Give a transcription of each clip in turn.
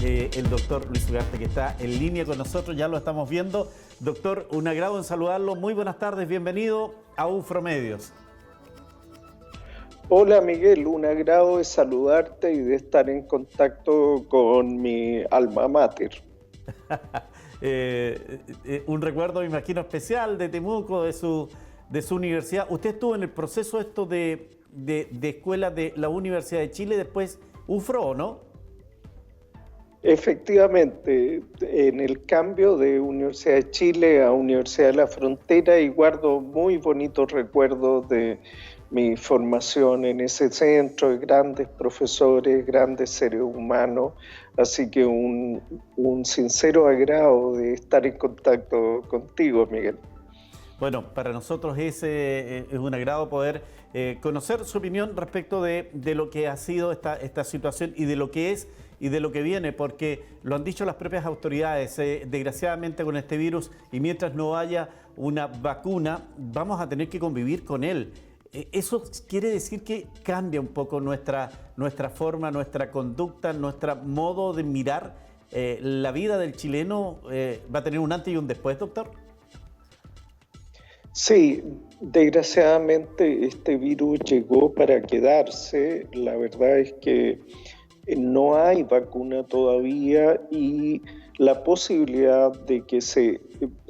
el doctor Luis Ugarte, que está en línea con nosotros, ya lo estamos viendo. Doctor, un agrado en saludarlo. Muy buenas tardes, bienvenido a UFRO Medios. Hola Miguel, un agrado de saludarte y de estar en contacto con mi alma mater. Un recuerdo, me imagino, especial de Temuco, de su universidad. Usted estuvo en el proceso de escuela de la Universidad de Chile, después UFRO, ¿no? Efectivamente, en el cambio de Universidad de Chile a Universidad de la Frontera, y guardo muy bonitos recuerdos de mi formación en ese centro, de grandes profesores, grandes seres humanos, así que un sincero agrado de estar en contacto contigo, Miguel. Bueno, para nosotros es un agrado poder conocer su opinión respecto de lo que ha sido esta situación y de lo que es y de lo que viene, porque lo han dicho las propias autoridades, desgraciadamente con este virus, y mientras no haya una vacuna, vamos a tener que convivir con él. Eso quiere decir que cambia un poco nuestra forma, nuestra conducta, nuestro modo de mirar la vida del chileno. ¿Va a tener un antes y un después, doctor? Sí, desgraciadamente este virus llegó para quedarse. La verdad es que no hay vacuna todavía y la posibilidad de que se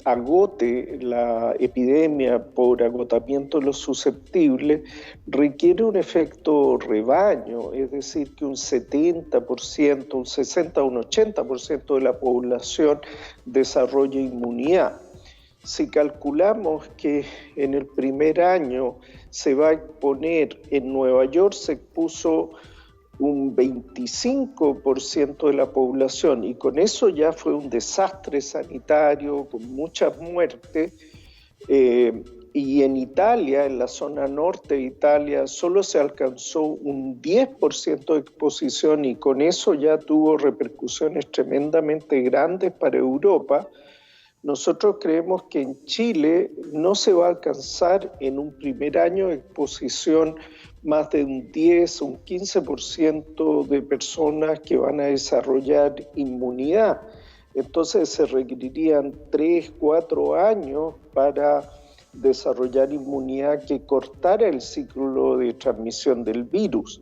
agote la epidemia por agotamiento de los susceptibles requiere un efecto rebaño, es decir, que un 70%, un 60, un 80% de la población desarrolle inmunidad. Si calculamos que en el primer año se va a exponer, en Nueva York se expuso un 25% de la población y con eso ya fue un desastre sanitario con muchas muertes, y en Italia, en la zona norte de Italia, solo se alcanzó un 10% de exposición y con eso ya tuvo repercusiones tremendamente grandes para Europa. Nosotros creemos que en Chile no se va a alcanzar en un primer año de exposición más de un 10 o un 15% de personas que van a desarrollar inmunidad. Entonces se requerirían 3, 4 años para desarrollar inmunidad que cortara el ciclo de transmisión del virus.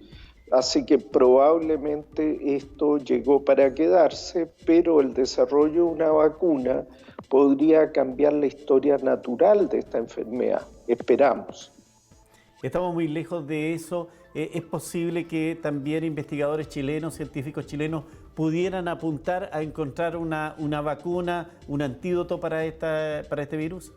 Así que probablemente esto llegó para quedarse, pero el desarrollo de una vacuna podría cambiar la historia natural de esta enfermedad. Esperamos. Estamos muy lejos de eso. ¿Es posible que también investigadores chilenos, científicos chilenos, pudieran apuntar a encontrar una vacuna, un antídoto para este virus?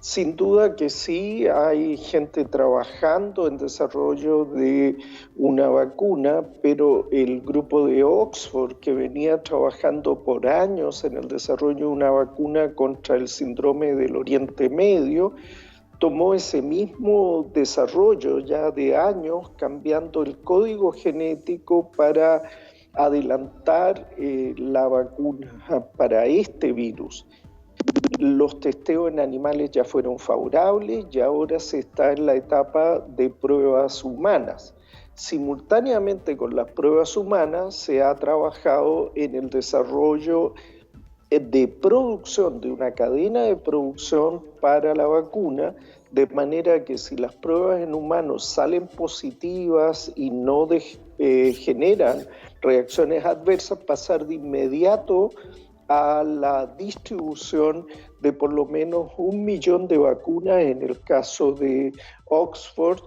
Sin duda que sí, hay gente trabajando en desarrollo de una vacuna, pero el grupo de Oxford, que venía trabajando por años en el desarrollo de una vacuna contra el síndrome del Oriente Medio, tomó ese mismo desarrollo ya de años, cambiando el código genético para adelantar la vacuna para este virus. Los testeos en animales ya fueron favorables y ahora se está en la etapa de pruebas humanas. Simultáneamente con las pruebas humanas se ha trabajado en el desarrollo de producción, de una cadena de producción para la vacuna, de manera que si las pruebas en humanos salen positivas y no generan reacciones adversas, pasar de inmediato a la distribución de por lo menos 1 millón de vacunas en el caso de Oxford,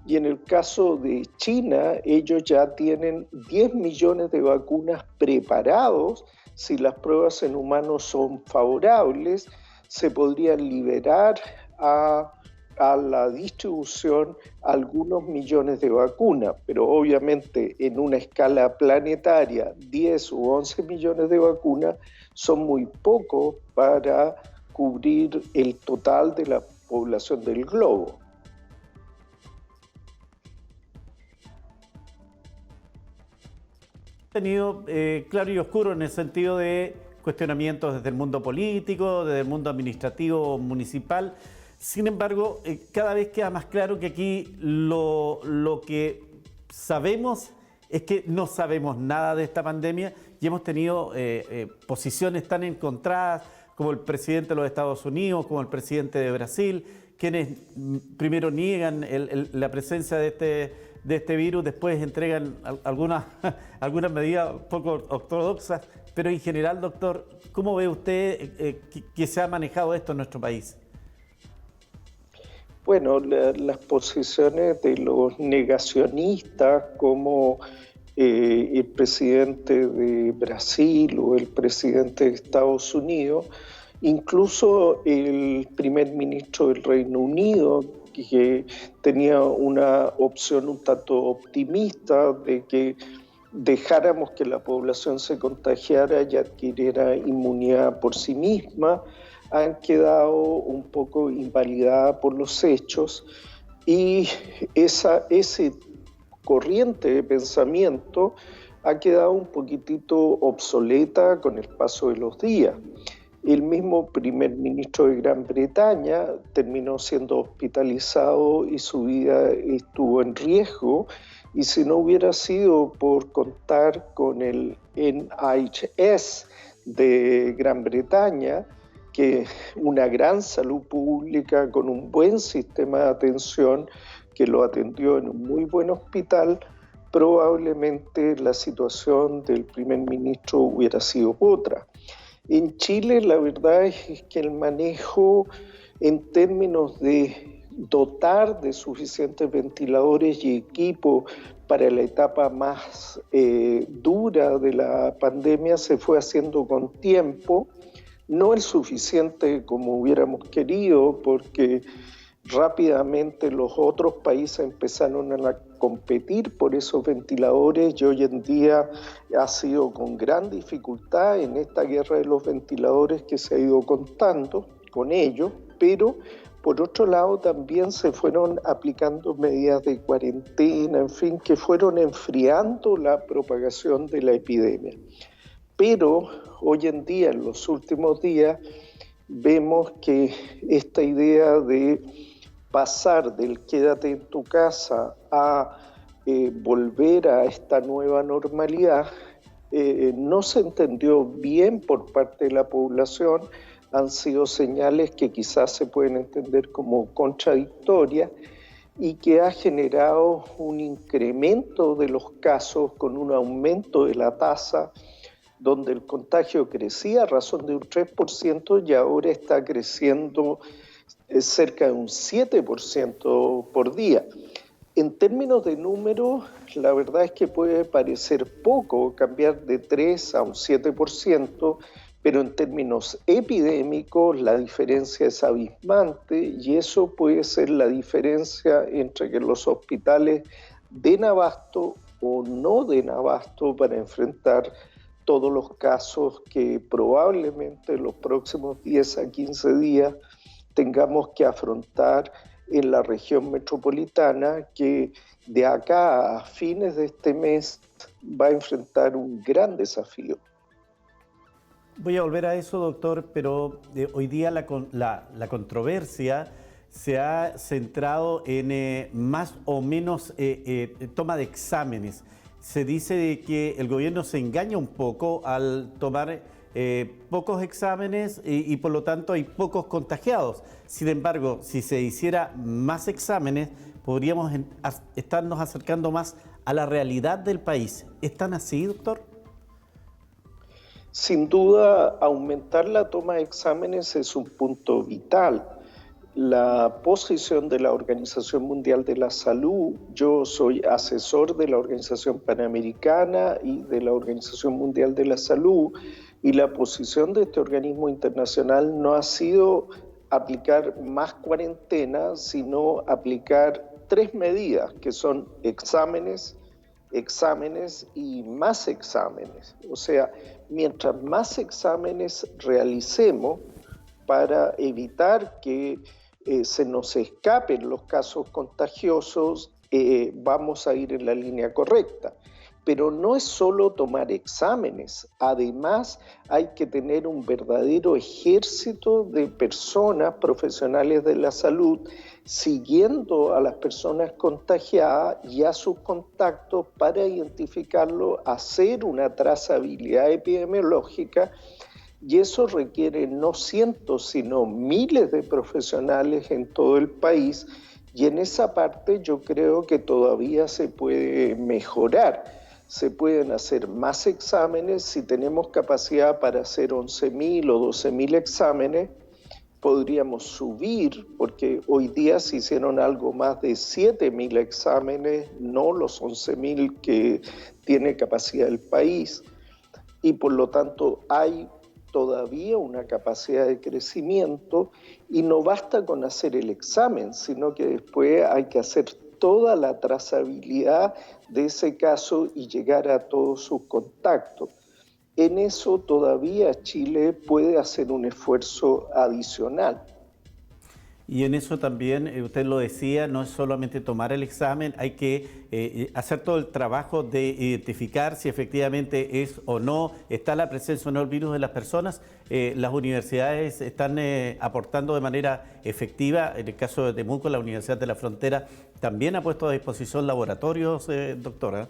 y en el caso de China ellos ya tienen 10 millones de vacunas preparados. Si las pruebas en humanos son favorables, se podrían liberar a la distribución algunos millones de vacunas, pero obviamente en una escala planetaria 10 u 11 millones de vacunas son muy pocos para cubrir el total de la población del globo. Tenido claro y oscuro en el sentido de cuestionamientos desde el mundo político, desde el mundo administrativo municipal. Sin embargo, cada vez queda más claro que aquí lo que sabemos es que no sabemos nada de esta pandemia y hemos tenido posiciones tan encontradas como el presidente de los Estados Unidos, como el presidente de Brasil, quienes primero niegan la presencia de este virus, después entregan algunas medidas poco ortodoxas, pero en general, doctor, ¿cómo ve usted que se ha manejado esto en nuestro país? Bueno, las posiciones de los negacionistas como el presidente de Brasil o el presidente de Estados Unidos, incluso el primer ministro del Reino Unido, que tenía una opción un tanto optimista de que dejáramos que la población se contagiara y adquiriera inmunidad por sí misma, han quedado un poco invalidadas por los hechos, y ese corriente de pensamiento ha quedado un poquitito obsoleta con el paso de los días. El mismo primer ministro de Gran Bretaña terminó siendo hospitalizado y su vida estuvo en riesgo, y si no hubiera sido por contar con el NHS de Gran Bretaña, que es una gran salud pública con un buen sistema de atención que lo atendió en un muy buen hospital, probablemente la situación del primer ministro hubiera sido otra. En Chile la verdad es que el manejo en términos de dotar de suficientes ventiladores y equipo para la etapa más dura de la pandemia se fue haciendo con tiempo, no el suficiente como hubiéramos querido, porque rápidamente los otros países empezaron a competir por esos ventiladores y hoy en día ha sido con gran dificultad en esta guerra de los ventiladores que se ha ido contando con ellos, pero por otro lado también se fueron aplicando medidas de cuarentena, en fin, que fueron enfriando la propagación de la epidemia. Pero hoy en día, en los últimos días, vemos que esta idea de pasar del quédate en tu casa a volver a esta nueva normalidad no se entendió bien por parte de la población. Han sido señales que quizás se pueden entender como contradictorias y que ha generado un incremento de los casos con un aumento de la tasa, donde el contagio crecía a razón de un 3% y ahora está creciendo cerca de un 7% por día. En términos de número, la verdad es que puede parecer poco cambiar de 3 a un 7%, pero en términos epidémicos la diferencia es abismante y eso puede ser la diferencia entre que los hospitales den abasto o no den abasto para enfrentar todos los casos que probablemente en los próximos 10 a 15 días tengamos que afrontar en la región metropolitana, que de acá a fines de este mes va a enfrentar un gran desafío. Voy a volver a eso, doctor, pero hoy día la controversia se ha centrado en más o menos toma de exámenes. Se dice de que el gobierno se engaña un poco al tomar pocos exámenes y por lo tanto hay pocos contagiados. Sin embargo, si se hiciera más exámenes, podríamos estarnos acercando más a la realidad del país. ¿Es tan así, doctor? Sin duda, aumentar la toma de exámenes es un punto vital. La posición de la Organización Mundial de la Salud, yo soy asesor de la Organización Panamericana y de la Organización Mundial de la Salud, y la posición de este organismo internacional no ha sido aplicar más cuarentena, sino aplicar 3 medidas, que son exámenes y más exámenes. O sea, mientras más exámenes realicemos para evitar que se nos escapen los casos contagiosos, vamos a ir en la línea correcta. Pero no es solo tomar exámenes, además hay que tener un verdadero ejército de personas profesionales de la salud siguiendo a las personas contagiadas y a sus contactos para identificarlo, hacer una trazabilidad epidemiológica, y eso requiere no cientos, sino miles de profesionales en todo el país, y en esa parte yo creo que todavía se puede mejorar. Se pueden hacer más exámenes. Si tenemos capacidad para hacer 11.000 o 12.000 exámenes, podríamos subir, porque hoy día se hicieron algo más de 7.000 exámenes, no los 11.000 que tiene capacidad el país, y por lo tanto hay todavía una capacidad de crecimiento, y no basta con hacer el examen, sino que después hay que hacer toda la trazabilidad de ese caso y llegar a todos sus contactos. En eso todavía Chile puede hacer un esfuerzo adicional. Y en eso también, usted lo decía, no es solamente tomar el examen, hay que hacer todo el trabajo de identificar si efectivamente es o no, está la presencia o no del virus en las personas. Las universidades están aportando de manera efectiva. En el caso de Temuco, la Universidad de la Frontera también ha puesto a disposición laboratorios, doctora.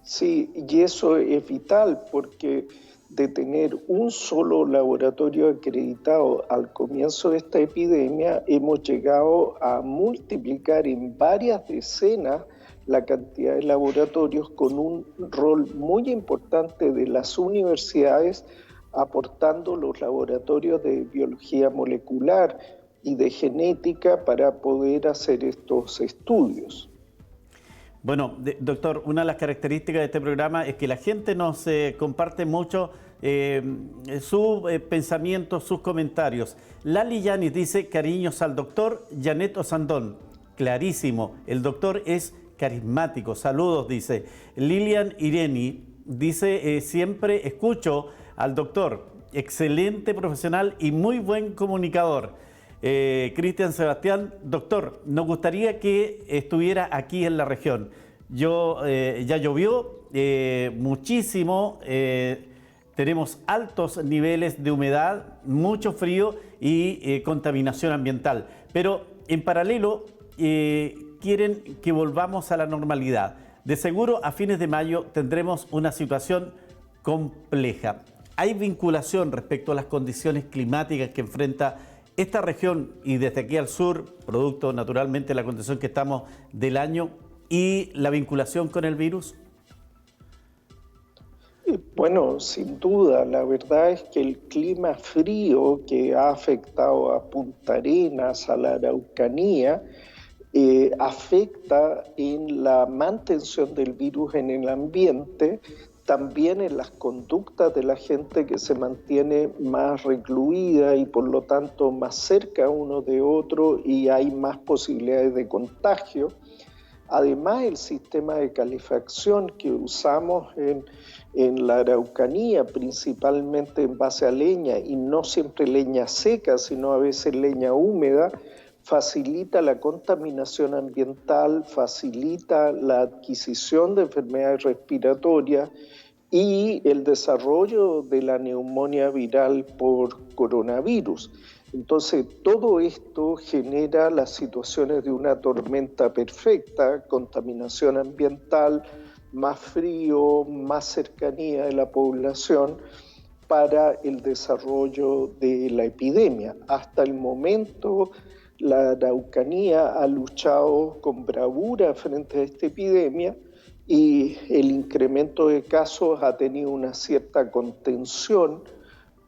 Sí, y eso es vital, porque de tener un solo laboratorio acreditado al comienzo de esta epidemia, hemos llegado a multiplicar en varias decenas la cantidad de laboratorios, con un rol muy importante de las universidades aportando los laboratorios de biología molecular y de genética para poder hacer estos estudios. Bueno, doctor, una de las características de este programa es que la gente nos comparte mucho sus pensamientos, sus comentarios. Lali Yanis dice: cariños al doctor. Janet Osandón, clarísimo, el doctor es carismático. Saludos, dice. Lilian Ireni dice: siempre escucho al doctor, excelente profesional y muy buen comunicador. Cristian Sebastián, doctor, nos gustaría que estuviera aquí en la región. Ya llovió muchísimo, tenemos altos niveles de humedad, mucho frío y contaminación ambiental. Pero en paralelo quieren que volvamos a la normalidad. De seguro a fines de mayo tendremos una situación compleja. ¿Hay vinculación respecto a las condiciones climáticas que enfrenta esta región y desde aquí al sur, producto naturalmente de la condición que estamos del año, y la vinculación con el virus? Bueno, sin duda, la verdad es que el clima frío que ha afectado a Punta Arenas, a la Araucanía, afecta en la mantención del virus en el ambiente, también en las conductas de la gente, que se mantiene más recluida y por lo tanto más cerca uno de otro, y hay más posibilidades de contagio. Además, el sistema de calefacción que usamos en la Araucanía, principalmente en base a leña, y no siempre leña seca, sino a veces leña húmeda, facilita la contaminación ambiental, facilita la adquisición de enfermedades respiratorias y el desarrollo de la neumonía viral por coronavirus. Entonces, todo esto genera las situaciones de una tormenta perfecta: contaminación ambiental, más frío, más cercanía de la población para el desarrollo de la epidemia. Hasta el momento, la Araucanía ha luchado con bravura frente a esta epidemia, y el incremento de casos ha tenido una cierta contención,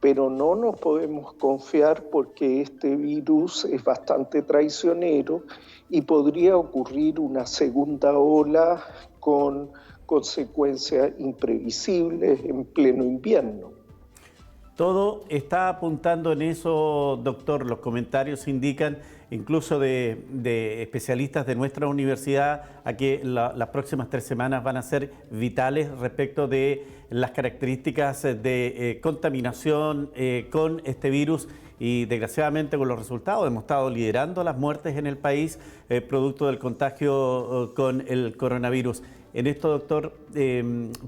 pero no nos podemos confiar, porque este virus es bastante traicionero y podría ocurrir una segunda ola con consecuencias imprevisibles en pleno invierno. Todo está apuntando en eso, doctor. Los comentarios indican, incluso de especialistas de nuestra universidad, a que las próximas 3 semanas van a ser vitales respecto de las características de contaminación con este virus, y desgraciadamente con los resultados. Hemos estado liderando las muertes en el país producto del contagio con el coronavirus. en esto, doctor,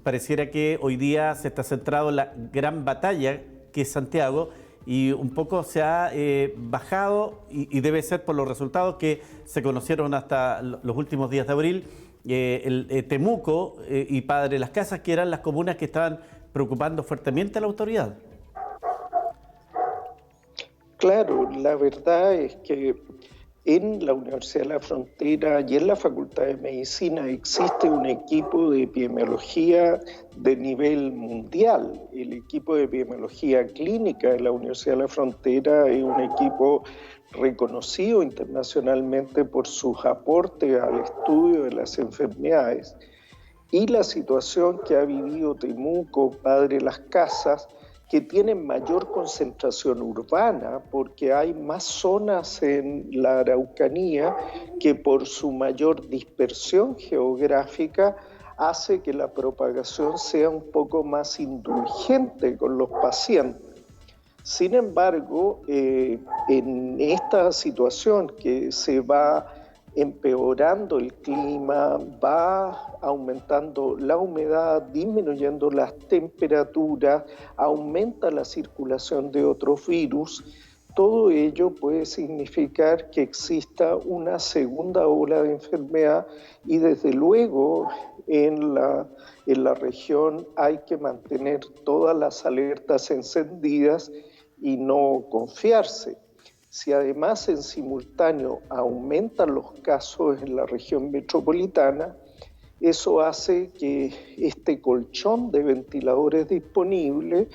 pareciera que hoy día se está centrado en la gran batalla que es Santiago y un poco se ha bajado y debe ser por los resultados que se conocieron hasta los últimos días de abril, Temuco y Padre Las Casas, que eran las comunas que estaban preocupando fuertemente a la autoridad. Claro, la verdad es que en la Universidad de la Frontera y en la Facultad de Medicina existe un equipo de epidemiología de nivel mundial. El equipo de epidemiología clínica de la Universidad de la Frontera es un equipo reconocido internacionalmente por sus aportes al estudio de las enfermedades. Y la situación que ha vivido Temuco, Padre Las Casas, que tienen mayor concentración urbana porque hay más zonas en la Araucanía que por su mayor dispersión geográfica hace que la propagación sea un poco más indulgente con los pacientes. Sin embargo, en esta situación que se va empeorando el clima, va aumentando la humedad, disminuyendo las temperaturas, aumenta la circulación de otros virus. Todo ello puede significar que exista una segunda ola de enfermedad y desde luego en la región hay que mantener todas las alertas encendidas y no confiarse. Si además en simultáneo aumentan los casos en la región metropolitana, eso hace que este colchón de ventiladores disponibles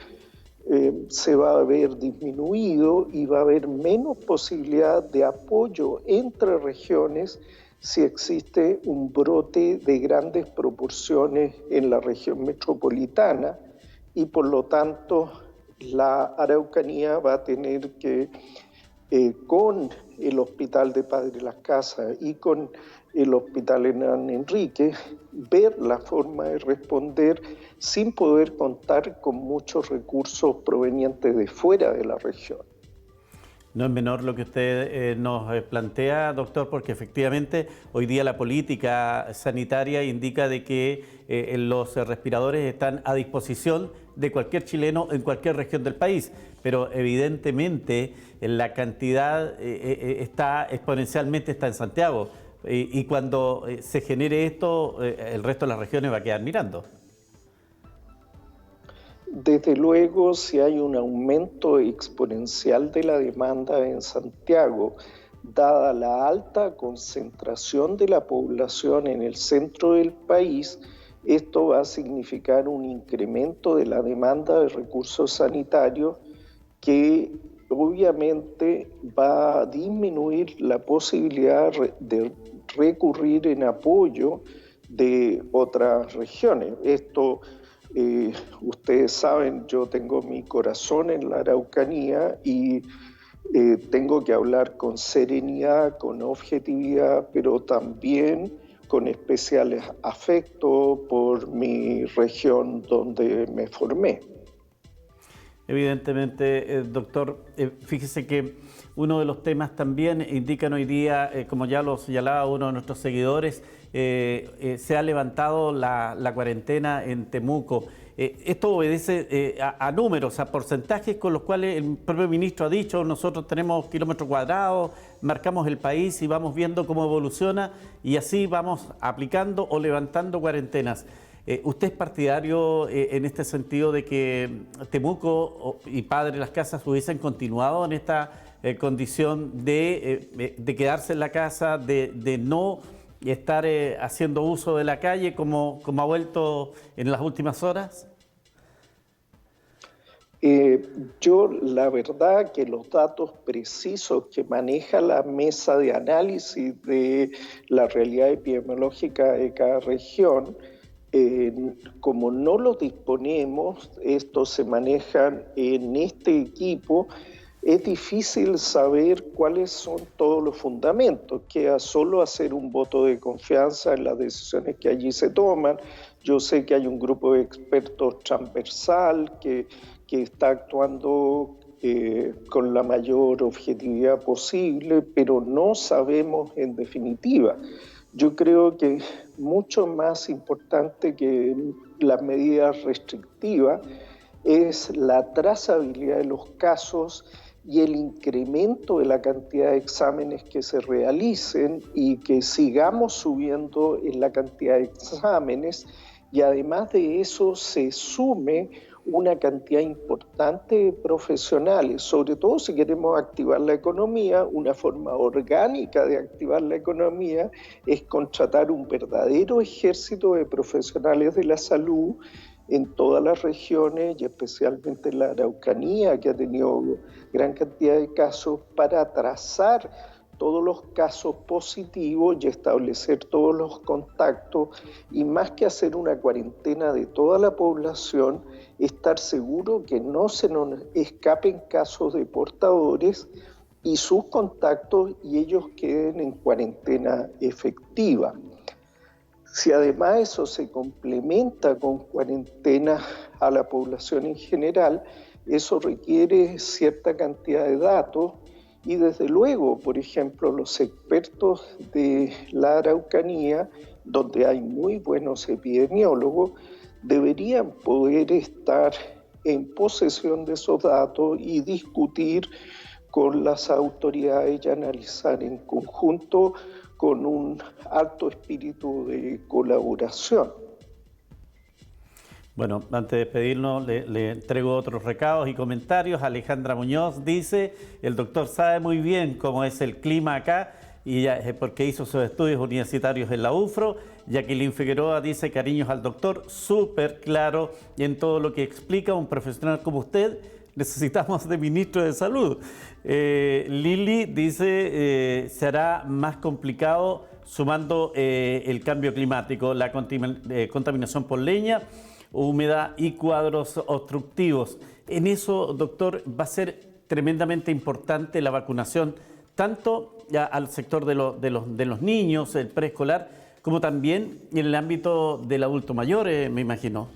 se va a ver disminuido y va a haber menos posibilidad de apoyo entre regiones si existe un brote de grandes proporciones en la región metropolitana y por lo tanto la Araucanía va a tener que con el Hospital de Padre Las Casas y con el Hospital Hernán Enrique, ver la forma de responder sin poder contar con muchos recursos provenientes de fuera de la región. No es menor lo que usted nos plantea, doctor, porque efectivamente hoy día la política sanitaria indica de que los respiradores están a disposición de cualquier chileno en cualquier región del país, pero evidentemente la cantidad está exponencialmente está en Santiago y cuando se genere esto, el resto de las regiones va a quedar mirando. Desde luego, si hay un aumento exponencial de la demanda en Santiago, dada la alta concentración de la población en el centro del país, esto va a significar un incremento de la demanda de recursos sanitarios que obviamente va a disminuir la posibilidad de recurrir en apoyo de otras regiones. Esto ustedes saben, yo tengo mi corazón en la Araucanía y tengo que hablar con serenidad, con objetividad, pero también con especial afecto por mi región donde me formé. Evidentemente, doctor, fíjese que uno de los temas también indican hoy día, como ya lo señalaba uno de nuestros seguidores, se ha levantado la cuarentena en Temuco. Esto obedece a números, a porcentajes con los cuales el propio ministro ha dicho, nosotros tenemos kilómetros cuadrados, marcamos el país y vamos viendo cómo evoluciona y así vamos aplicando o levantando cuarentenas. ¿Usted es partidario en este sentido de que Temuco y Padre Las Casas hubiesen continuado en esta condición de quedarse en la casa, de no estar haciendo uso de la calle como ha vuelto en las últimas horas? Yo la verdad que los datos precisos que maneja la mesa de análisis de la realidad epidemiológica de cada región, como no los disponemos, estos se manejan en este equipo, es difícil saber cuáles son todos los fundamentos. Queda solo hacer un voto de confianza en las decisiones que allí se toman. Yo sé que hay un grupo de expertos transversal que está actuando con la mayor objetividad posible, pero no sabemos en definitiva. Yo creo que mucho más importante que las medidas restrictivas es la trazabilidad de los casos y el incremento de la cantidad de exámenes que se realicen y que sigamos subiendo en la cantidad de exámenes, y además de eso se sume una cantidad importante de profesionales, sobre todo si queremos activar la economía. Una forma orgánica de activar la economía es contratar un verdadero ejército de profesionales de la salud en todas las regiones y especialmente en la Araucanía, que ha tenido gran cantidad de casos, para trazar todos los casos positivos y establecer todos los contactos, y más que hacer una cuarentena de toda la población, estar seguro que no se nos escapen casos de portadores y sus contactos y ellos queden en cuarentena efectiva. Si además eso se complementa con cuarentena a la población en general, eso requiere cierta cantidad de datos y desde luego, por ejemplo, los expertos de la Araucanía, donde hay muy buenos epidemiólogos, deberían poder estar en posesión de esos datos y discutir con las autoridades y analizar en conjunto con un alto espíritu de colaboración. Bueno, antes de despedirnos, le entrego otros recados y comentarios. Alejandra Muñoz dice: el doctor sabe muy bien cómo es el clima acá, y ya, porque hizo sus estudios universitarios en la UFRO. Jacqueline Figueroa dice: cariños al doctor, súper claro en todo lo que explica. Un profesional como usted necesitamos de ministro de salud. Lili dice: se hará más complicado sumando el cambio climático, la contaminación por leña, humedad y cuadros obstructivos. En eso, doctor, va a ser tremendamente importante la vacunación, tanto ya al sector de los niños, el preescolar, como también en el ámbito del adulto mayor, me imagino.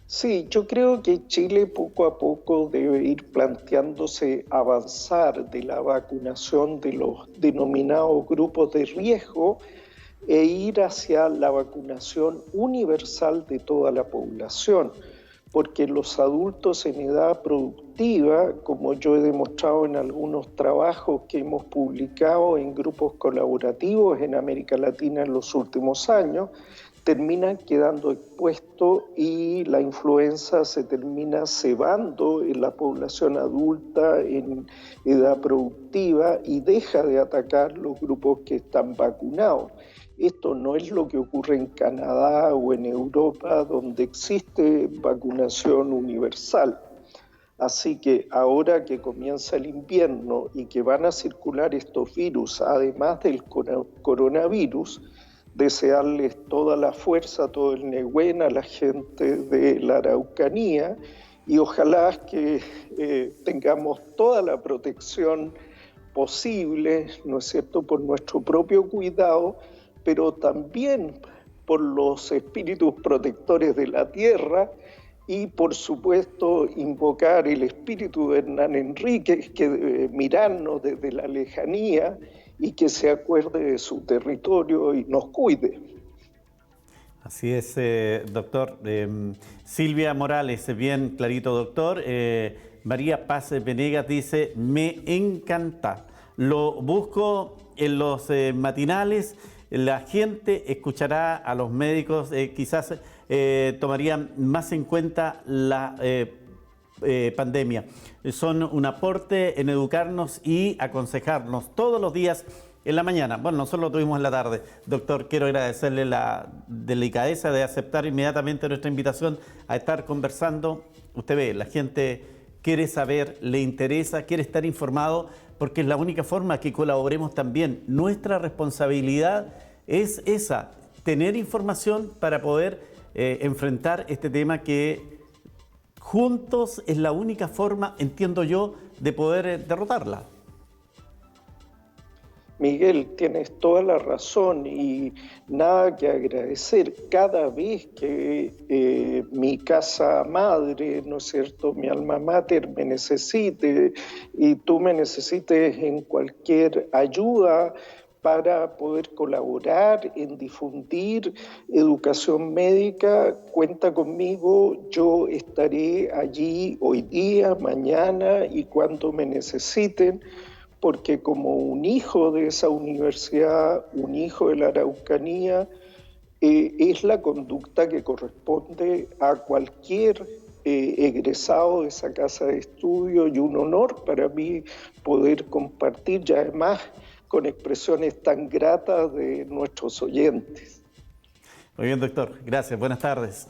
Sí, yo creo que Chile poco a poco debe ir planteándose avanzar de la vacunación de los denominados grupos de riesgo e ir hacia la vacunación universal de toda la población, porque los adultos en edad productiva, como yo he demostrado en algunos trabajos que hemos publicado en grupos colaborativos en América Latina en los últimos años, terminan quedando expuestos y la influenza se termina cebando en la población adulta en edad productiva y deja de atacar los grupos que están vacunados. Esto no es lo que ocurre en Canadá o en Europa, donde existe vacunación universal. Así que ahora que comienza el invierno y que van a circular estos virus, además del coronavirus, desearles toda la fuerza, todo el Nehuen a la gente de la Araucanía, y ojalá que tengamos toda la protección posible, ¿no es cierto?, por nuestro propio cuidado, pero también por los espíritus protectores de la tierra y, por supuesto, invocar el espíritu de Hernán Enríquez, que debe mirarnos desde la lejanía y que se acuerde de su territorio y nos cuide. Así es, doctor. Silvia Morales, bien clarito, doctor. María Paz Venegas dice: me encanta. Lo busco en los matinales. La gente escuchará a los médicos, quizás tomarían más en cuenta la pandemia. Son un aporte en educarnos y aconsejarnos todos los días en la mañana. Bueno, nosotros lo tuvimos en la tarde. Doctor, quiero agradecerle la delicadeza de aceptar inmediatamente nuestra invitación a estar conversando. Usted ve, la gente quiere saber, le interesa, quiere estar informado, porque es la única forma que colaboremos también. Nuestra responsabilidad es esa, tener información para poder enfrentar este tema que juntos es la única forma, entiendo yo, de poder derrotarla. Miguel, tienes toda la razón y nada que agradecer. Cada vez que mi casa madre, ¿no es cierto?, mi alma mater me necesite y tú me necesites en cualquier ayuda para poder colaborar en difundir educación médica, cuenta conmigo. Yo estaré allí hoy día, mañana y cuando me necesiten, porque como un hijo de esa universidad, un hijo de la Araucanía, es la conducta que corresponde a cualquier egresado de esa casa de estudio, y un honor para mí poder compartir, y además con expresiones tan gratas de nuestros oyentes. Muy bien, doctor. Gracias. Buenas tardes.